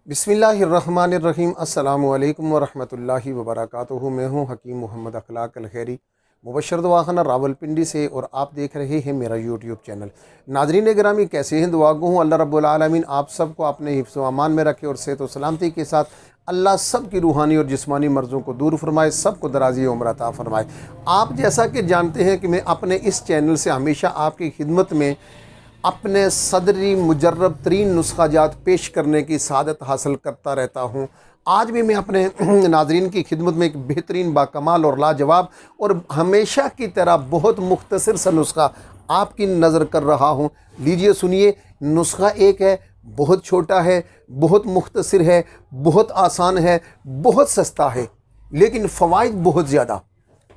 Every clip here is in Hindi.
बिस्मिल्लाहिर्रहमानिर्रहीम अस्सलामु अलैकुम वरहमतुल्लाहि वबरकातुहू। मैं हूँ हकीम मोहम्मद अखलाक अलखैरी मुबशर दुआखाना रावलपिंडी से, और आप देख रहे हैं मेरा यूट्यूब चैनल। नाज़रीन गिरामी, कैसे हैं? दुआ गो हूँ अल्लाह रब्बुल आलमीन आप सबको अपने हिफ्ज़ व अमान में रखे और सेहत व सलामती के साथ अल्लाह सब की रूहानी और जिस्मानी मर्ज़ों को दूर फरमाए, सबको दराज़ी उम्र अता फरमाए। आप जैसा कि जानते हैं कि मैं अपने इस चैनल से हमेशा आपकी खिदमत में अपने सदरी मुजर्रब तरीन नुस्ख़ाजात पेश करने की सआदत हासिल करता रहता हूँ। आज भी मैं अपने नाज़रीन की खिदमत में एक बेहतरीन, बाकमाल और लाजवाब और हमेशा की तरह बहुत मुख्तसर सा नुस्ख़ा आपकी नज़र कर रहा हूँ। लीजिए सुनिए। नुस्ख़ा एक है, बहुत छोटा है, बहुत मुख्तसर है, बहुत आसान है, बहुत सस्ता है, लेकिन फ़वाइद बहुत ज़्यादा,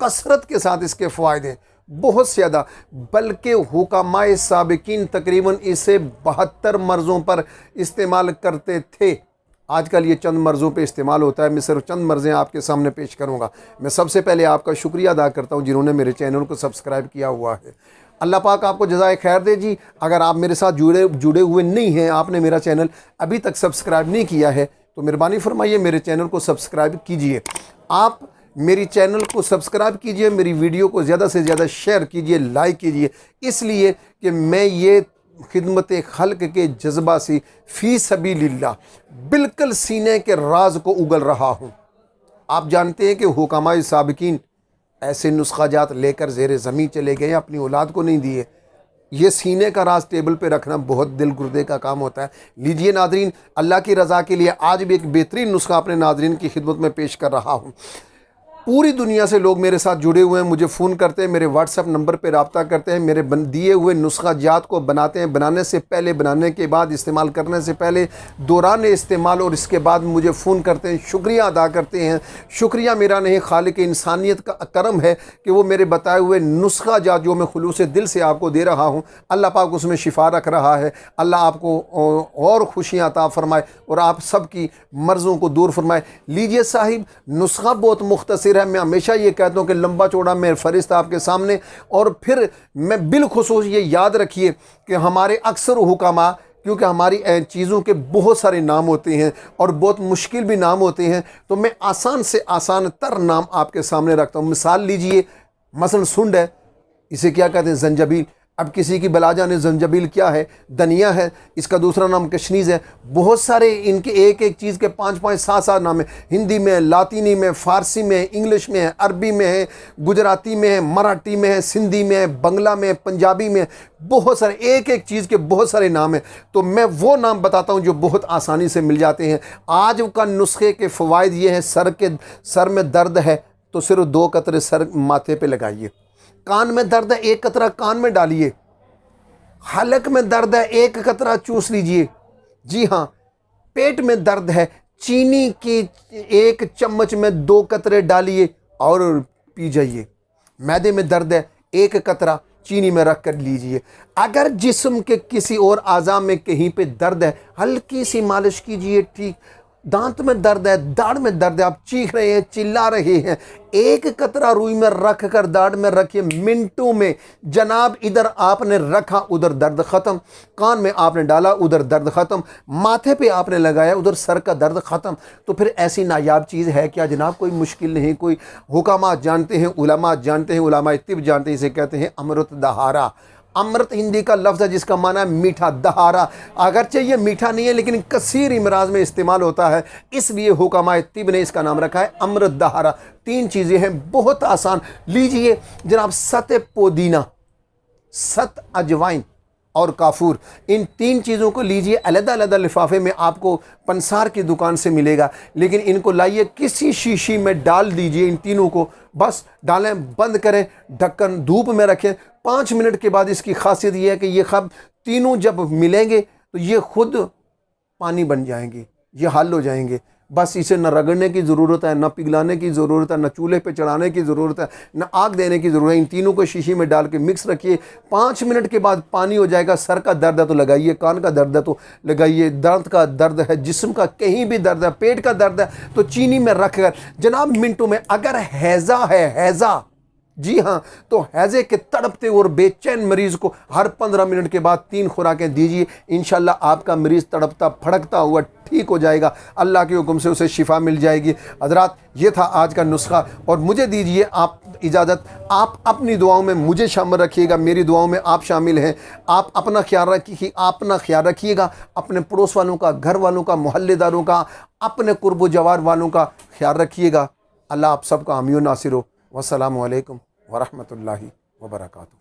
कसरत के साथ इसके फ़वाइद हैं बहुत ज़्यादा। बल्कि हुकामाए साबिकीन तकरीबन इसे 72 मर्ज़ों पर इस्तेमाल करते थे। आजकल ये चंद मर्ज़ों पे इस्तेमाल होता है। मैं सिर्फ चंद मर्ज़ें आपके सामने पेश करूँगा। मैं सबसे पहले आपका शुक्रिया अदा करता हूँ जिन्होंने मेरे चैनल को सब्सक्राइब किया हुआ है। अल्लाह पाक आपको जज़ाए खैर दे जी। अगर आप मेरे साथ जुड़े हुए नहीं हैं, आपने मेरा चैनल अभी तक सब्सक्राइब नहीं किया है, तो मेहरबानी फरमाइए मेरे चैनल को सब्सक्राइब कीजिए। आप मेरी चैनल को सब्सक्राइब कीजिए, मेरी वीडियो को ज़्यादा से ज़्यादा शेयर कीजिए, लाइक कीजिए, इसलिए कि मैं ये खिदमत खल्क के जज्बा से फ़ी सबीलिल्लाह बिल्कुल सीने के राज को उगल रहा हूँ। आप जानते हैं कि हुकामाए साबिकीन ऐसे नुस्ख़ाजात लेकर ज़ेर ज़मीन चले गए, अपनी औलाद को नहीं दिए। ये सीने का राज टेबल पे रखना बहुत दिल गुर्दे का काम होता है। लीजिए नादरीन, अल्लाह की रज़ा के लिए आज भी एक बेहतरीन नुस्खा अपने नादरीन की खिदमत में पेश कर रहा हूँ। पूरी दुनिया से लोग मेरे साथ जुड़े हुए हैं, मुझे फ़ोन करते हैं, मेरे व्हाट्सएप नंबर पे रब्ता करते हैं, मेरे दिए हुए नुस्ख़ाजात को बनाते हैं। बनाने से पहले, बनाने के बाद, इस्तेमाल करने से पहले, दौरान इस्तेमाल और इसके बाद मुझे फ़ोन करते हैं, शुक्रिया अदा करते हैं। शुक्रिया मेरा नहीं, खालिक इंसानियत का करम है कि वो मेरे बताए हुए नुस्ख़ाजात जो मैं खुलूस दिल से आपको दे रहा हूँ, अल्लाह पाक उसमें शिफा रख रहा है। अल्लाह आपको और खुशियाँ अता फ़रमाए और आप सब की मर्ज़ों को दूर फरमाए। लीजिए साहिब, नुस्ख़ा बहुत मुख्तसर है। मैं हमेशा ये कहता हूँ कि लंबा चौड़ा मैं फ़रिस्त आपके सामने, और फिर मैं बिलखुसूस ये याद रखिए कि हमारे अक्सर हुकामा, क्योंकि हमारी चीज़ों के बहुत सारे नाम होते हैं और बहुत मुश्किल भी नाम होते हैं, तो मैं आसान से आसान तर नाम आपके सामने रखता हूँ। मिसाल लीजिए, मसलन सुंड है, इसे क्या कहते हैं? जंजबील। अब किसी की बला जाने जंजबील क्या है? धनिया है, इसका दूसरा नाम कशनीज़ है। बहुत सारे इनके एक एक चीज़ के 5-5, 7-7 नाम है। हिंदी में, लातीनी में, फ़ारसी में, इंग्लिश में है, अरबी में है, गुजराती में है, मराठी में है, सिंधी में है, बंगला में, पंजाबी में, बहुत सारे, एक एक चीज़ के बहुत सारे नाम हैं। तो मैं वो नाम बताता हूँ जो बहुत आसानी से मिल जाते हैं। आज का नुस्खे के फ़वाइद ये हैं। सर में दर्द है तो सिर्फ 2 कतरे सर माथे पे लगाइए। कान में दर्द है, 1 कतरा कान में डालिए। हलक में दर्द है, 1 कतरा चूस लीजिए। जी हाँ, पेट में दर्द है, चीनी की 1 चम्मच में 2 कतरे डालिए और पी जाइए। मैदे में दर्द है, 1 कतरा चीनी में रख कर लीजिए। अगर जिस्म के किसी और आज़ा में कहीं पे दर्द है, हल्की सी मालिश कीजिए, ठीक। दांत में दर्द है, दाढ़ में दर्द है, आप चीख रहे हैं, चिल्ला रहे हैं, 1 कतरा रुई में रख कर दाढ़ में रखिए। मिनटों में जनाब, इधर आपने रखा, उधर दर्द ख़त्म। कान में आपने डाला, उधर दर्द ख़त्म। माथे पे आपने लगाया, उधर सर का दर्द ख़त्म। तो फिर ऐसी नायाब चीज़ है क्या जनाब? कोई मुश्किल नहीं। कोई हुकामा जानते हैं, उलमा जानते हैं, उलमा तिब जानते हैं, इसे कहते हैं अमृत दहारा। अमृत हिंदी का लफ्ज़ है जिसका माना है मीठा। दहारा अगरचे ये मीठा नहीं है, लेकिन कसीर इमराज में इस्तेमाल होता है, इसलिए हुकामाए तिब ने इसका नाम रखा है अमृत दहारा। 3 चीज़ें हैं, बहुत आसान। लीजिए जनाब, सत पुदीना, सत अजवाइन और काफूर, इन 3 चीज़ों को लीजिए। अलग-अलग लिफाफे में आपको पंसार की दुकान से मिलेगा, लेकिन इनको लाइए, किसी शीशी में डाल दीजिए। इन तीनों को बस डालें, बंद करें, ढक्कन धूप में रखें। 5 मिनट के बाद इसकी खासियत यह है कि ये खब तीनों जब मिलेंगे तो ये खुद पानी बन जाएंगे, ये हल हो जाएंगे। बस इसे न रगड़ने की ज़रूरत है, न पिघलाने की ज़रूरत है, न चूल्हे पे चढ़ाने की ज़रूरत है, न आग देने की ज़रूरत है। इन तीनों को शीशी में डाल के मिक्स रखिए। 5 मिनट के बाद पानी हो जाएगा। सर का दर्द है तो लगाइए, कान का दर्द है तो लगाइए, दांत का दर्द है, जिस्म का कहीं भी दर्द है, पेट का दर्द है तो चीनी में रख कर जनाब मिनटों में। अगर हैज़ा है, हैज़ा जी हाँ, तो हैज़े के तड़पते और बेचैन मरीज़ को हर 15 मिनट के बाद 3 खुराकें दीजिए। इंशाल्लाह आपका मरीज़ तड़पता फड़कता हुआ ठीक हो जाएगा, अल्लाह के हुक्म से उसे शिफा मिल जाएगी। हज़रात, ये था आज का नुस्खा और मुझे दीजिए आप इजाज़त। आप अपनी दुआओं में मुझे शामिल रखिएगा, मेरी दुआओं में आप शामिल हैं। आप अपना ख्याल रखिए, अपना ख्याल रखिएगा, अपने पड़ोस वालों का, घर वालों का, मोहल्लेदारों का, अपने कुर्ब जवार वालों का ख्याल रखिएगा। अल्लाह आप सबका हामी नासिर हो। वस्सलामु अलैकुम वरहमतुल्लाहि वबरकातुहू।